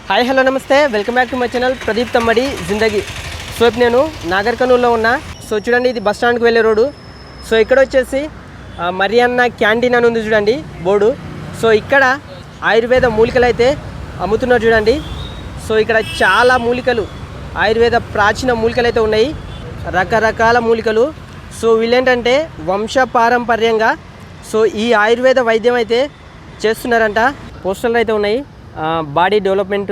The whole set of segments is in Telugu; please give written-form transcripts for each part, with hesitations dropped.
Hi hello namaste, welcome back to my channel Pradeep Tammadi Zindagi. So ఇప్పుడు నేను నాగర్ కర్నూల్లో ఉన్నా. సో చూడండి, ఇది బస్ స్టాండ్కి వెళ్ళే రోడ్డు. సో ఇక్కడ వచ్చేసి మరియన్న క్యాంటీన్ అని ఉంది చూడండి బోర్డు. సో ఇక్కడ ఆయుర్వేద మూలికలు అయితే అమ్ముతున్నారు చూడండి. సో ఇక్కడ చాలా మూలికలు, ఆయుర్వేద ప్రాచీన మూలికలు అయితే ఉన్నాయి, రకరకాల మూలికలు. సో వీళ్ళేంటంటే వంశపారంపర్యంగా సో ఈ ఆయుర్వేద వైద్యం అయితే చేస్తున్నారంట. పోస్టర్లు అయితే ఉన్నాయి. బాడీ డెవలప్మెంట్,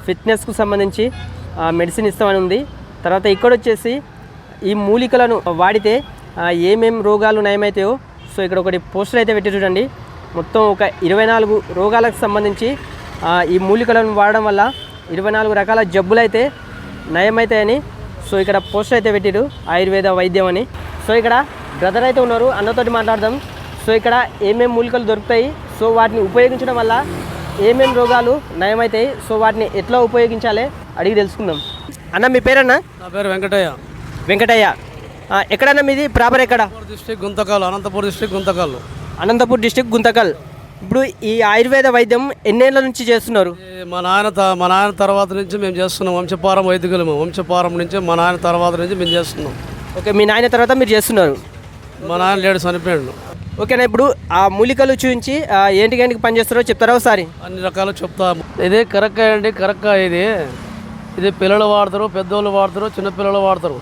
ఫిట్నెస్కు సంబంధించి మెడిసిన్ ఇస్తామని ఉంది. తర్వాత ఇక్కడ వచ్చేసి ఈ మూలికలను వాడితే ఏమేం రోగాలు నయమవుతాయో సో ఇక్కడ ఒకటి పోస్టర్ అయితే పెట్టి చూడండి. మొత్తం ఒక 24 రోగాలకు సంబంధించి ఈ మూలికలను వాడడం వల్ల 24 రకాల జబ్బులు అయితే నయమవుతాయని సో ఇక్కడ పోస్టర్ అయితే పెట్టిరు, ఆయుర్వేద వైద్యం అని. సో ఇక్కడ బ్రదర్ అయితే ఉన్నారు, అన్నతోటి మాట్లాడదాం. సో ఇక్కడ ఏమేమి మూలికలు దొరుకుతాయి, సో వాటిని ఉపయోగించడం వల్ల ఏమేం రోగాలు నయమవుతాయి, సో వాటిని ఎట్లా ఉపయోగించాలి అడిగి తెలుసుకుందాం. అన్న మీ పేరన్నా? నా పేరు వెంకటయ్య. వెంకటయ్య. ఎక్కడన్నా మీది ప్రాపర్ ఎక్కడ? District Guntakal, Anantapur district Guntakal. Anantapur district Guntakal. ఇప్పుడు ఈ ఆయుర్వేద వైద్యం ఎన్నేళ్ళ నుంచి చేస్తున్నారు? మా నాయన తర్వాత నుంచి మేము చేస్తున్నాం. వంశపారం వైదికులము. వంశపారం నుంచి మా నాయన తర్వాత నుంచి మేము చేస్తున్నాం. ఓకే, మీ నాయన తర్వాత మీరు చేస్తున్నారు. మా నాయన లేడు, చనిపోయాడు. ఓకేనా, ఇప్పుడు ఆ మూలికలు చూపించి ఏంటికి పనిచేస్తారో చెప్తారా ఒకసారి? అన్ని రకాలు చెప్తాము. ఇదే కరక్కాయ అండి, కరక్కాయ ఇది పిల్లలు వాడతారు, పెద్దోళ్ళు వాడతారు, చిన్నపిల్లలు వాడతారు.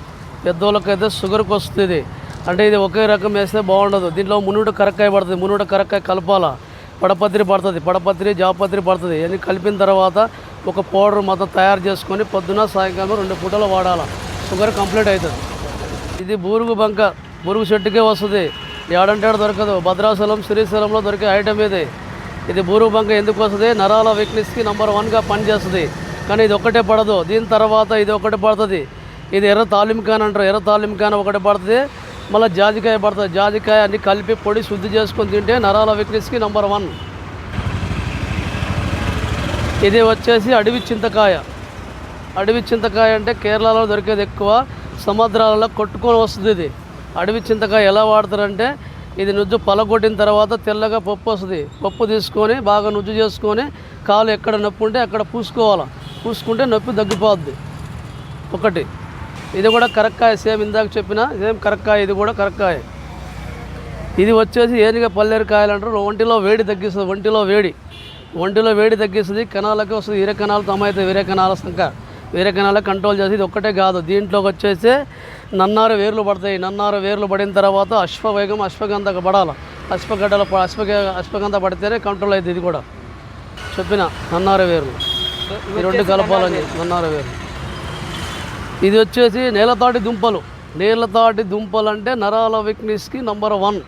పెద్దోళ్ళకైతే షుగర్కి వస్తుంది. అంటే ఇది ఒకే రకం వేస్తే బాగుండదు. దీంట్లో మునుట కరక్కాయ పడుతుంది. మునుట కరక్కాయ కలపాలా, పడపత్రి పడుతుంది, పడపత్రి జాపత్రి పడుతుంది. ఇవన్నీ కలిపిన తర్వాత ఒక పౌడర్ మొత్తం తయారు చేసుకొని పొద్దున సాయంకాలం 2 పూటలు వాడాలి. షుగర్ కంప్లీట్ అవుతుంది. ఇది బూరుగు బంక, బూరుగు చెట్టుకే వస్తుంది. ఏడంటే దొరకదు. భద్రాచలం, శ్రీశైలంలో దొరికే ఐటమ్ ఇది బూరుగు బంక ఎందుకు వస్తుంది? నరాల వీక్నెస్కి నెంబర్ 1గా పనిచేస్తుంది. కానీ ఇది ఒక్కటే పడదు. దీని తర్వాత ఇది ఒకటి పడుతుంది. ఇది ఎర్ర తాలింకాన్ అంటారు. ఎర్ర తాలింకాన్ ఒకటి పడుతుంది. మళ్ళీ జాజికాయ పడుతుంది. జాజికాయ అన్ని కలిపి పొడి శుద్ధి చేసుకొని తింటే నరాల వీక్నెస్కి నెంబర్ 1. ఇది వచ్చేసి అడవి చింతకాయ. అడవి చింతకాయ అంటే కేరళలో దొరికేది ఎక్కువ, సముద్రాలలో కొట్టుకొని వస్తుంది. ఇది అడవి చింతకాయ ఎలా వాడతారంటే, ఇది నుజ్జు పలగొట్టిన తర్వాత తెల్లగా పప్పు వస్తుంది. పప్పు తీసుకొని బాగా నుజ్జు చేసుకొని కాలు ఎక్కడ నొప్పి ఉంటే అక్కడ పూసుకోవాలి. పూసుకుంటే నొప్పి తగ్గిపోద్ది. ఒకటి ఇది కూడా కరక్కాయ, సేమ్ ఇందాక చెప్పిన సేమ్ కరక్కాయ. ఇది కూడా కరక్కాయ. ఇది వచ్చేసి ఏనుగ పల్లేరు కాయలు అంటారు. ఒంటిలో వేడి తగ్గిస్తుంది. ఒంటిలో వేడి తగ్గిస్తుంది. కణాలకి వస్తుంది. వీర కణాలతో అమ్మాయితే వీర కణాల సంఖ్య, వీర కణాలకు కంట్రోల్ చేసి. ఇది ఒక్కటే కాదు, దీంట్లోకి వచ్చేసి నన్నార వేర్లు పడతాయి. నన్నార వేర్లు పడిన తర్వాత అశ్వవేగం, అశ్వగంధ పడాలి. అశ్వగంధ పడితేనే కంట్రోల్ అవుతుంది. ఇది కూడా చెప్పిన నన్నార వేర్లు, ఈ 2 కలపాలని నన్నార వేర్లు. ఇది వచ్చేసి నేలతాటి దుంపలు. నేలతాటి దుంపలు అంటే నరాల వీక్నెస్కి నెంబర్ 1.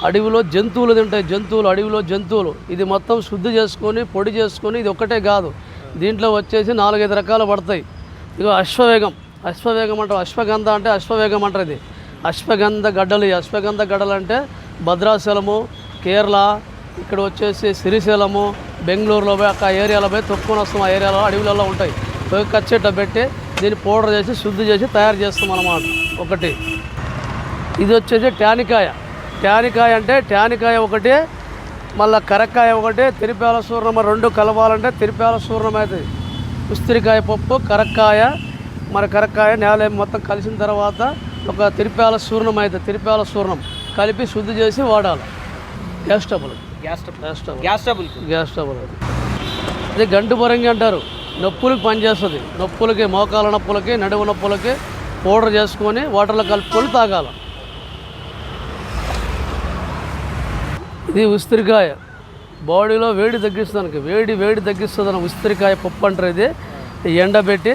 అడవిలో జంతువులు తింటాయి, అడవిలో జంతువులు. ఇది మొత్తం శుద్ధి చేసుకొని పొడి చేసుకొని, ఇది ఒక్కటే కాదు, దీంట్లో వచ్చేసి 4-5 రకాలు పడతాయి. ఇక అశ్వవేగం అంటారు. అశ్వగంధ అంటే అశ్వవేగం అంటారు. ఇది అశ్వగంధ గడ్డలు. ఈ అశ్వగంధ గడ్డలు అంటే భద్రాచలము, కేరళ, ఇక్కడ వచ్చేసి శ్రీశైలము, బెంగళూరులో పోయి ఆ ఏరియాలో పోయి తొక్కుని వస్తాం. ఆ ఏరియాలో అడవిలలో ఉంటాయి. పోయి కచ్చేట పెట్టి దీన్ని పౌడర్ చేసి శుద్ధి చేసి తయారు చేస్తాం అన్నమాట. ఒకటి ఇది వచ్చేసి ట్యానికాయ. అంటే ట్యానికాయ ఒకటి, మళ్ళీ కరక్కాయ ఒకటి, తిరుపేల సూర్ణం 2 కలవాలంటే తిరుపేల సూర్ణం అవుతుంది. ఉసిరికాయ పప్పు, కరక్కాయ, మరి కరక్కాయ నేల మొత్తం కలిసిన తర్వాత ఒక తిరుపేల సూర్ణం అవుతుంది. తిరుపేల సూర్ణం కలిపి శుద్ధి చేసి వాడాలి. గ్యాస్ ట్రబుల్ అది గంటు బొరంగి అంటారు. నొప్పులకు పనిచేస్తుంది. నొప్పులకి, మోకాల నొప్పులకి, నడుము నొప్పులకి పౌడర్ చేసుకొని వాటర్లో కలుపుకొని తాగాలి. ఇది ఉసిరికాయ. బాడీలో వేడి తగ్గిస్తానికి, వేడి తగ్గిస్తుంది. ఉసిరికాయ పప్పు అంటారు. ఇది ఎండబెట్టి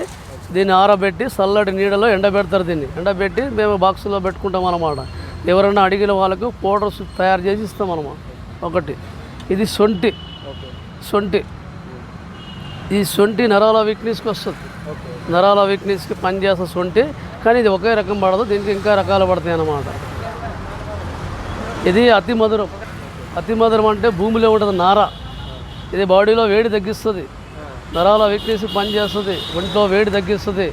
దీన్ని ఆరబెట్టి చల్లటి నీడలో ఎండబెడతారు. దీన్ని ఎండబెట్టి మేము బాక్సులో పెట్టుకుంటాం అన్నమాట. ఎవరైనా అడిగిన వాళ్ళకు పౌడర్ తయారు చేసి ఇస్తాం అన్నమాట. ఒకటి ఇది సొంటి. ఈ సొంటి నరాల వీక్నెస్కి వస్తుంది. నరాల వీక్నెస్కి పనిచేస్తే సొంటి. కానీ ఇది ఒకే రకం పడదు, దీనికి ఇంకా రకాలు పడతాయి అన్నమాట. ఇది అతి మధురం అంటే భూమిలో ఉంటుంది నార. ఇది బాడీలో వేడి తగ్గిస్తుంది. నరాల వీక్నెస్ పనిచేస్తుంది. ఒంట్లో వేడి తగ్గిస్తుంది.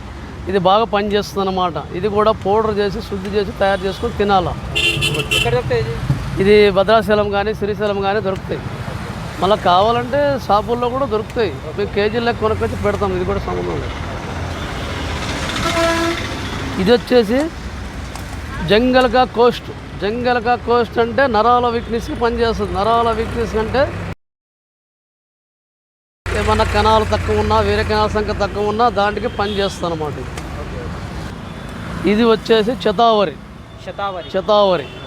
ఇది బాగా పనిచేస్తుంది అన్నమాట. ఇది కూడా పౌడర్ చేసి శుద్ధి చేసి తయారు చేసుకొని తినాలి. ఇది భద్రాచలం కానీ శ్రీశైలం కానీ దొరుకుతాయి. మళ్ళీ కావాలంటే షాపుల్లో కూడా దొరుకుతాయి, మీకు కేజీల లెక్క కొనుక్కొచ్చి పెడతాం, ఇది కూడా సంబంధం లేదు. ఇది వచ్చేసి జంగల్కా కోస్ట్. జంగల్కా కోస్ట్ అంటే నరాల వీక్నెస్కి పనిచేస్తుంది. నరాల వీక్నెస్ అంటే ఏమన్నా కణాలు తక్కువ ఉన్నా, వేరే కణాల సంఖ్య తక్కువ ఉన్నా దానికి పనిచేస్తుంది అన్నమాట. ఇది వచ్చేసి శతావరి.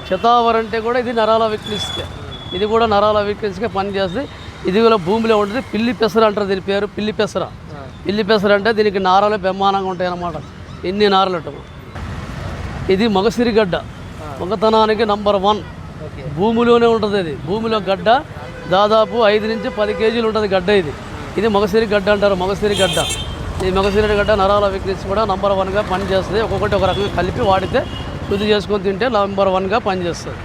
శతావరి అంటే కూడా ఇది నరాల వీక్నెస్కే, ఇది కూడా నరాల వీక్నెస్కే పనిచేస్తుంది. ఇది కూడా భూమిలో ఉంటుంది. పిల్లి పెసర అంటారు దీని పేరు, పిల్లి పెసర. పిల్లి పెసర అంటే దీనికి నారలు బ్రహ్మాండంగా ఉంటాయి అన్నమాట, ఇన్ని నారలు ఉంటాయి. ఇది మగసిరిగడ్డ, మగతనానికి నంబర్ 1. భూమిలోనే ఉంటుంది. ఇది భూమిలో గడ్డ దాదాపు 5 నుంచి 10 కేజీలు ఉంటుంది గడ్డ. ఇది మగసిరి గడ్డ అంటారు, మగసిరి గడ్డ. ఈ మగసిరి గడ్డ నరాల వీక్నెస్ కూడా నంబర్ 1గా పనిచేస్తుంది. ఒక్కొక్కటి ఒక రకంగా కలిపి వాడితే శుద్ధి చేసుకొని తింటే నంబర్ 1గా పనిచేస్తుంది.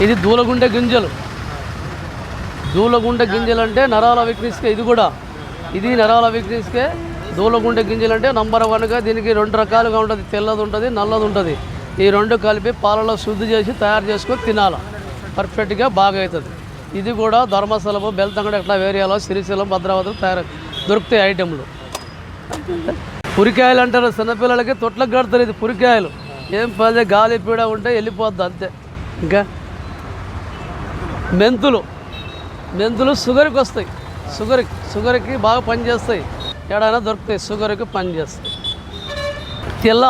ఇది దూలగుండె గింజలు. దూలగుండె గింజలు అంటే నరాల వీక్నెస్కే, ఇది నరాల వీక్నెస్కే. దూలగుండె గింజలు అంటే నంబర్ 1గా. దీనికి 2 రకాలుగా ఉంటుంది, తెల్లది ఉంటుంది, నల్లది ఉంటుంది. ఈ 2 కలిపి పాలలో శుద్ధి చేసి తయారు చేసుకొని తినాలి, పర్ఫెక్ట్గా బాగా అవుతుంది. ఇది కూడా ధర్మస్థలము, బెల్తంగడ, ఎట్లా వేరియాలో, శ్రీశైలం, భద్రావతిలో తయారు దొరుకుతాయి ఐటెంలు. పురికాయలు అంటారు, చిన్నపిల్లలకి తొట్లకు కడతారు. ఇది పురికాయలు. ఏం పదే గాలి పీడ ఉంటే వెళ్ళిపోద్ది అంతే. ఇంకా మెంతులు షుగర్కి వస్తాయి, షుగర్కి బాగా పనిచేస్తాయి. ఎక్కడైనా దొరుకుతాయి, షుగర్కి పనిచేస్తాయి. తెల్ల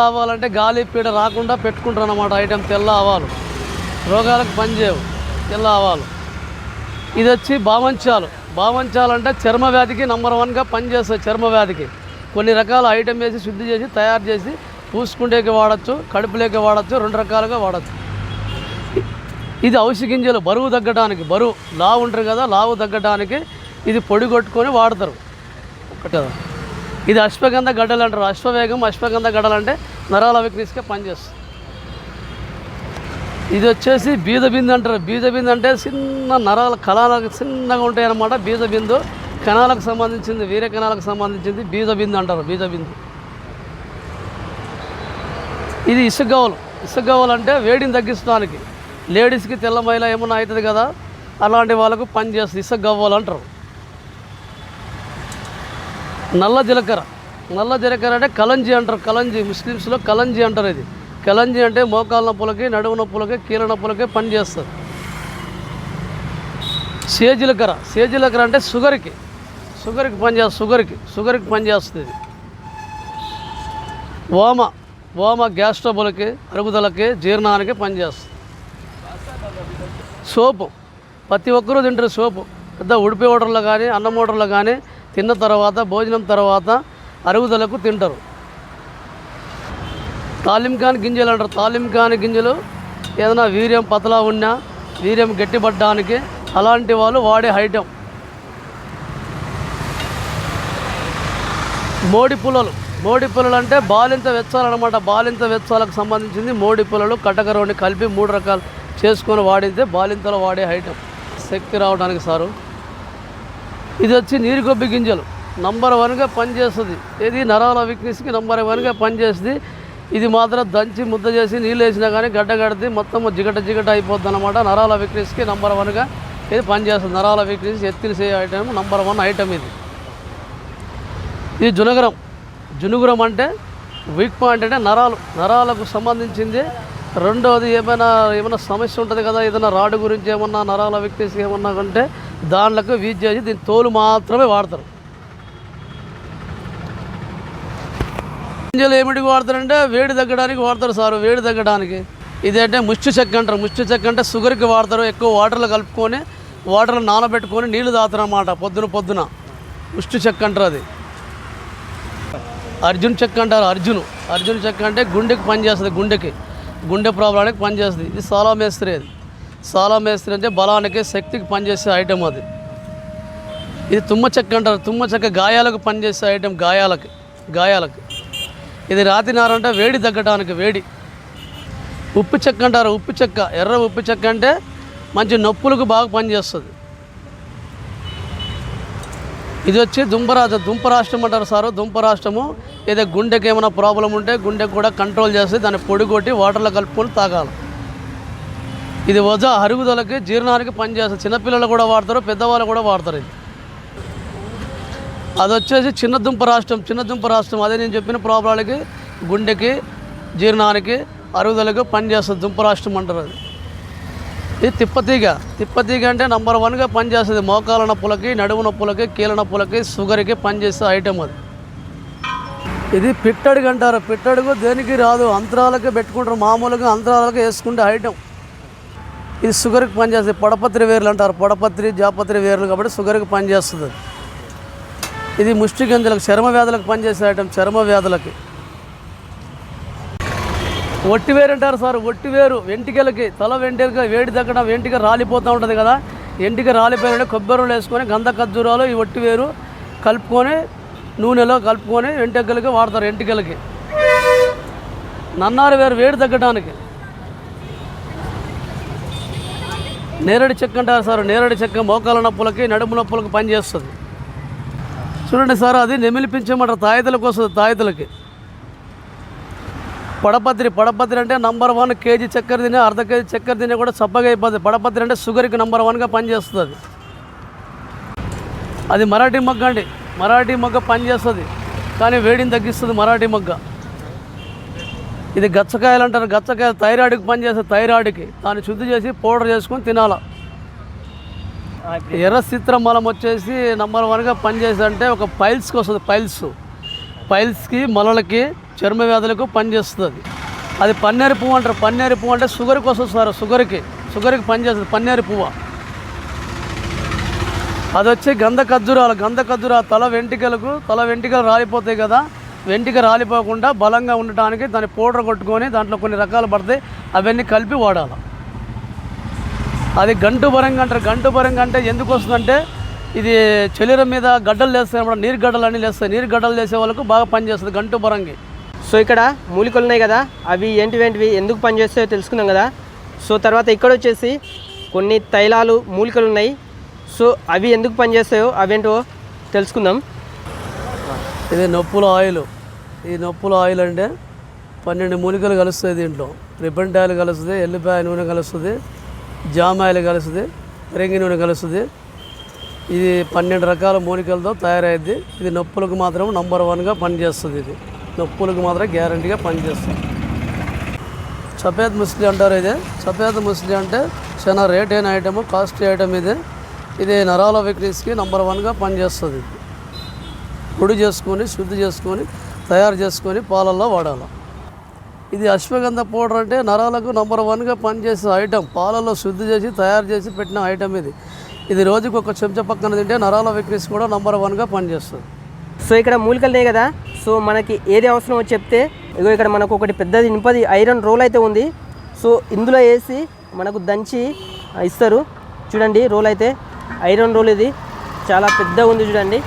ఆవాలు అంటే గాలి పీడ రాకుండా పెట్టుకుంటారు అన్నమాట ఐటెం. తెల్ల ఆవాలు రోగాలకు పనిచేయవు, తెల్ల ఆవాలు. ఇది వచ్చి బామంచాలు అంటే చర్మ వ్యాధికి నంబర్ 1గా పనిచేస్తాయి. చర్మ వ్యాధికి కొన్ని రకాల ఐటెం వేసి శుద్ధి చేసి తయారు చేసి పూసుకుంటేకి వాడచ్చు, కడుపులోకి వాడచ్చు, 2 రకాలుగా వాడచ్చు. ఇది అవిసి గింజలు, బరువు తగ్గడానికి, లావు ఉంటారు కదా, లావు తగ్గడానికి ఇది పొడి కొట్టుకొని వాడతారు. ఒకటి ఇది అశ్వగంధ గడ్డలు అంటారు. అశ్వగంధ గడ్డలు అంటే నరాల వీక్నెస్కే పనిచేస్తుంది. ఇది వచ్చేసి బీజబిందు అంటారు. బీజబిందు అంటే చిన్న నరాల కణాలకు చిన్నగా ఉంటాయి అన్నమాట. బీజబిందు కణాలకు సంబంధించింది, వేరే కణాలకు సంబంధించింది బీజబిందు అంటారు. బీజబిందు. ఇది ఇసుగవ్వలు అంటే వేడిని తగ్గించడానికి, లేడీస్కి తెల్ల మైల ఏమన్నా అవుతుంది కదా, అలాంటి వాళ్ళకు పనిచేస్తుంది. ఇసుగవ్వలు అంటారు. నల్ల జీలకర్ర అంటే కలంజీ అంటారు. ముస్లిమ్స్లో కలంజీ అంటారు. ఇది కలంజీ అంటే మోకాళ్ళ నొప్పులకి, నడుము నొప్పులకి, కీళ్ళ నొప్పులకి పనిచేస్తుంది. సేజీలకర్ర అంటే షుగర్కి పనిచేస్తుంది. ఓమ గ్యాస్ ట్రబుల్కి, అరుగుదలకి, జీర్ణానికి పనిచేస్తుంది. సోపు ప్రతి ఒక్కరూ తింటారు. సోపు పెద్ద ఉడిపి ఓటర్లో కానీ, అన్నం ఓటర్లో కానీ తిన్న తర్వాత, భోజనం తర్వాత అరుగుదలకు తింటారు. తాలింకాని గింజలు అంటారు. తాలింకాని గింజలు ఏదైనా వీర్యం పతలా ఉన్నా, వీర్యం గట్టిపడడానికి అలాంటి వాళ్ళు వాడే ఐటెం. మోడి పుల్లలు అంటే బాలింత వెచ్చాలన్నమాట. బాలింత వెచ్చాలకు సంబంధించింది మోడి పుల్లలు, కటకరోని కలిపి 3 రకాలు చేసుకొని వాడితే బాలింతలో వాడే ఐటెం, శక్తి రావడానికి సారు. ఇది వచ్చి నీరుగొబ్బి గింజలు, నంబర్ 1గా పనిచేస్తుంది. ఇది నరాల వీక్నెస్కి నంబర్ 1గా పనిచేస్తుంది. ఇది మాత్రం దంచి ముద్ద చేసి నీళ్ళు వేసినా కానీ గడ్డ కడితే మొత్తం జిగట అయిపోద్ది అన్నమాట. నరాల వీక్నెస్కి నంబర్ 1గా ఇది పనిచేస్తుంది. నరాల వీక్నెస్ ఎత్తిలిసే ఐటమ్ నంబర్ 1 ఐటమ్ ఇది. ఇది జునుగురం అంటే వీక్ పాయింట్ అంటే నరాలకు సంబంధించింది. రెండవది ఏమైనా సమస్య ఉంటుంది కదా, ఏదైనా రాడు గురించి ఏమన్నా నరాల వీక్నెస్ ఏమన్నా అంటే దాంట్లోకి వీజ్ చేసి దీని తోలు మాత్రమే వాడతారు. గింజలు ఏమిటికి వాడతారంటే వేడి తగ్గడానికి వాడతారు సార్, వేడి తగ్గడానికి. ఇదంటే ముష్టి చెక్క అంటారు. ముష్టి చెక్క అంటే షుగర్కి వాడతారు. ఎక్కువ వాటర్లో కలుపుకొని వాటర్లో నానబెట్టుకొని నీళ్లు తాగుతారు అన్నమాట పొద్దున. ముష్టి చెక్క అంటారు. అది అర్జున్ చెక్క అంటారు. అర్జున్ చెక్క అంటే గుండెకి పనిచేస్తుంది. గుండె ప్రాబ్లానికి పనిచేస్తుంది. ఇది సాలామేస్త్రి. సాలామేస్త్రి అంటే బలానికి, శక్తికి పనిచేసే ఐటెం అది. ఇది తుమ్మ చెక్క అంటారు. తుమ్మ చెక్క గాయాలకు పనిచేసే ఐటెం, గాయాలకు. ఇది రాతినార అంటే వేడి తగ్గడానికి, వేడి. ఉప్పు చెక్క అంటారు. ఎర్ర ఉప్పు చెక్క అంటే మంచి నొప్పులకు బాగా పనిచేస్తుంది. ఇది వచ్చి దుంపరాష్ట్రం అంటారు సారు. దుంపరాష్ట్రము ఏదో గుండెకి ఏమైనా ప్రాబ్లం ఉంటే గుండెకి కూడా కంట్రోల్ చేస్తే దాన్ని పొడి కొట్టి వాటర్లో కలుపుకొని తాగాలి. ఇది అరుగుదలకి జీర్ణానికి పనిచేస్తుంది. చిన్నపిల్లలు కూడా వాడతారు, పెద్దవాళ్ళు కూడా వాడతారు. ఇది అది వచ్చేసి చిన్న దుంప రాష్ట్రం. అదే నేను చెప్పిన ప్రాబ్లాలకి, గుండెకి, జీర్ణానికి, అరుగుదలకు పనిచేస్తుంది. దుంప రాష్ట్రం అంటారు. అది ఇది తిప్పతీగ అంటే నంబర్ 1గా పనిచేస్తుంది. మోకాల నొప్పులకి, నడుము నొప్పులకి, కీళ్ళ నొప్పులకి, షుగర్కి పనిచేసే ఐటమ్ అది. ఇది పిట్టడుగు అంటారు. పిట్టడుగు దేనికి రాదు, అంతరాలకి పెట్టుకుంటారు. మామూలుగా అంతరాలకు వేసుకుంటే ఐటమ్. ఇది షుగర్కి పనిచేస్తుంది. పడపత్రి వేర్లు అంటారు. పడపత్రి, జాపత్రి వేర్లు కాబట్టి షుగర్కి పనిచేస్తుంది. ఇది ముష్టి గంజలకు, చర్మ వ్యాధులకు పనిచేసే ఐటమ్. చర్మ వ్యాధులకి ఒట్టివేరు అంటారు సార్. ఒట్టివేరు వెంటికలకి, తల వెంట్రుక వేడి తగ్గడం, వెంటిక రాలిపోతూ ఉంటుంది కదా, వెంటిక రాలిపోయిన కొబ్బరిలో వేసుకొని గంధ ఖర్జూరాలు ఈ ఒట్టివేరు కలుపుకొని నూనెలో కలుపుకొని వెంట్రుకలకి వాడతారు. వెంటికలకి నన్నారి వేరు వేడి తగ్గడానికి. నేరడి చెక్క అంటారు సార్. నేరడి చెక్క మోకాల నొప్పులకి, నడుము నొప్పులకి పనిచేస్తుంది. చూడండి సార్, అది నెమిలిపించమంటారు. తాయితలకు వస్తుంది. తాయితలకి పడపత్రి అంటే నంబర్ 1 కేజీ చక్కెర తినే, అర్ధ కేజీ చక్కెర తినే కూడా చప్పగా అయిపోతుంది. పడపత్రి అంటే షుగర్కి నంబర్ 1గా పనిచేస్తుంది. అది మరాఠీ మొగ్గ అండి. మరాఠీ మొగ్గ పనిచేస్తుంది కానీ వేడిని తగ్గిస్తుంది మరాఠీ మొగ్గ. ఇది గచ్చకాయలు అంటారు. గచ్చకాయలు థైరాయిడ్కి పనిచేస్తుంది. థైరాయిడ్కి దాన్ని శుద్ధి చేసి పౌడర్ చేసుకొని తినాలి. ఎర్ర చిత్రమలం వచ్చేసి నంబర్ 1గా పనిచేస్తుంది. అంటే ఒక పైల్స్కి వస్తుంది. పైల్స్కి, మొలలకి, చర్మ వ్యాధులకు పనిచేస్తుంది. అది పన్నేరు పువ్వు అంటారు. పన్నేరు పువ్వు అంటే షుగర్కి వస్తుంది సార్. షుగర్కి పనిచేస్తుంది పన్నేరు పువ్వు. అది వచ్చి గంధ ఖర్జూరాలు. తల వెంట్రుకలు రాలిపోతాయి కదా, వెంట్రుక రాలిపోకుండా బలంగా ఉండటానికి దాన్ని పౌడర్ కొట్టుకొని దాంట్లో కొన్ని రకాలు పడతాయి, అవన్నీ కలిపి వాడాలి. అది గంటు బరంగా అంటారు. గంటు బరంగా అంటే ఎందుకు వస్తుందంటే ఇది శరీరం మీద గడ్డలు లేస్తాయి అన్నమాట. నీరు గడ్డలు అన్నీ లేస్తాయి. నీరు గడ్డలు లేసే వాళ్ళకు బాగా పనిచేస్తుంది గంటు బరంగి. సో ఇక్కడ మూలికలు ఉన్నాయి కదా, అవి ఏంటివి ఎందుకు పనిచేస్తాయో తెలుసుకుందాం కదా. సో తర్వాత ఇక్కడ వచ్చేసి కొన్ని తైలాలు, మూలికలు ఉన్నాయి. సో అవి ఎందుకు పనిచేస్తాయో అవేంటో తెలుసుకుందాం. ఇది నొప్పుల ఆయిల్. ఈ నొప్పుల ఆయిల్ అంటే 12 మూలికలు కలుస్తాయి దీంట్లో. రిబ్బన్ ఆయిల్ కలుస్తుంది, ఎల్లిపాయ నూనె కలుస్తుంది, జామ ఆయిల్ కలుస్తుంది, రింగి నూనె కలుస్తుంది. ఇది 12 రకాల మూలికలతో తయారైంది. ఇది నొప్పులకు మాత్రం నంబర్ 1గా పనిచేస్తుంది. ఇది నొప్పులకు మాత్రం గ్యారంటీగా పనిచేస్తుంది. సఫేద్ ముస్లి అంటారు. సఫేద్ ముస్లి అంటే చాలా రేట్ అయిన ఐటమ్, కాస్ట్లీ ఐటమ్. ఇది నరాల వీక్నెస్కి నంబర్ 1గా పనిచేస్తుంది. పొడి చేసుకొని, శుద్ధి చేసుకొని, తయారు చేసుకొని పాలల్లో వాడాలి. ఇది అశ్వగంధ పౌడర్ అంటే నరాలకు నంబర్ 1గా పనిచేసే ఐటమ్. పాలల్లో శుద్ధి చేసి తయారు చేసి పెట్టిన ఐటమ్ ఇది రోజుకు ఒక చెంచా పక్కన తింటే నరాల వీక్నెస్ కూడా నంబర్ 1గా పనిచేస్తుంది. సో ఇక్కడ మూలికలున్నాయి కదా, సో మనకి ఏది అవసరమో చెప్తే ఇగో ఇక్కడ మనకు ఒకటి పెద్దది ఇనుపది ఐరన్ రోల్ అయితే ఉంది. సో ఇందులో వేసి మనకు దంచి ఇస్తారు. చూడండి రోల్ అయితే ఐరన్ రోల్. ఇది చాలా పెద్దగా ఉంది చూడండి.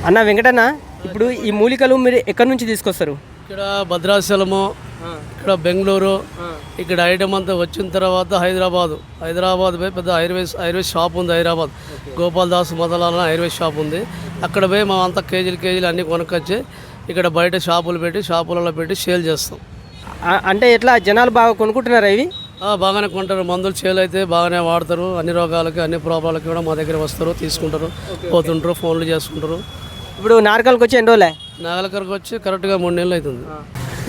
అన్న వెంకటన్న, ఇప్పుడు ఈ మూలికలు మీరు ఎక్కడి నుంచి తీసుకొస్తారు? ఇక్కడ భద్రాచలము, ఇక్కడ బెంగళూరు, ఇక్కడ ఐటమ్ అంతా వచ్చిన తర్వాత హైదరాబాద్ పోయి పెద్ద ఐర్వేస్ షాప్ ఉంది. హైదరాబాద్ గోపాల్దాస్ మొదలైన ఐర్వేస్ షాప్ ఉంది. అక్కడ పోయి మా అంతా కేజీలు అన్నీ కొనుక్కొచ్చి ఇక్కడ బయట షాపులలో పెట్టి సేల్ చేస్తాం. అంటే ఎట్లా జనాలు బాగా కొనుక్కుంటున్నారా ఇవి? బాగానే కొంటారు. మందులు సేల్ అయితే బాగానే వాడతారు. అన్ని రోగాలకి, అన్ని ప్రాబ్లమ్లకి కూడా మా దగ్గర వస్తారు, తీసుకుంటారు, పోతుంటారు, ఫోన్లు చేసుకుంటారు. ఇప్పుడు నారకల్కి వచ్చి ఎన్ని రోజులే? నాగలకరకు వచ్చి కరెక్ట్గా 3 నెలలు అవుతుంది.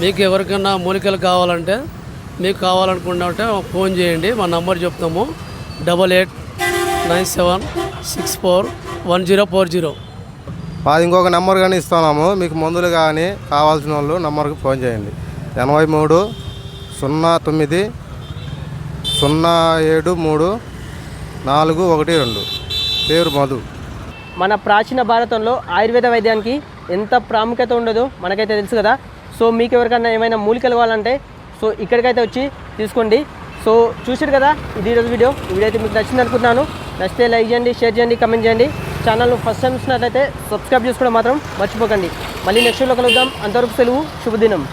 మీకు ఎవరికైనా మూలికలు కావాలంటే, మీకు కావాలనుకుంటే ఫోన్ చేయండి. మా నంబర్ చెప్తాము 8897641040. మాది ఇంకొక నెంబర్ కానీ ఇస్తున్నాము. మీకు మందులు కానీ కావాల్సిన వాళ్ళు నెంబర్కి ఫోన్ చేయండి. 8309073412. పేరు మధు. మన ప్రాచీన భారతంలో ఆయుర్వేద వైద్యానికి ఎంత ప్రాముఖ్యత ఉండదో మనకైతే తెలుసు కదా. సో మీకు ఎవరికైనా ఏమైనా మూలికలు కావాలంటే సో ఇక్కడికైతే వచ్చి తీసుకోండి. సో చూసారు కదా ఇది ఈరోజు వీడియో. ఈ వీడియో అయితే మీకు నచ్చింది అనుకుంటున్నాను. నచ్చితే లైక్ చేయండి, షేర్ చేయండి, కమెంట్ చేయండి. ఛానల్ను ఫస్ట్ టైం చూసినట్లయితే సబ్స్క్రైబ్ చేసుకోవడం మాత్రం మర్చిపోకండి. మళ్ళీ నెక్స్ట్ వీడియోలో కలుద్దాం. అంతవరకు సెలవు, శుభదినం.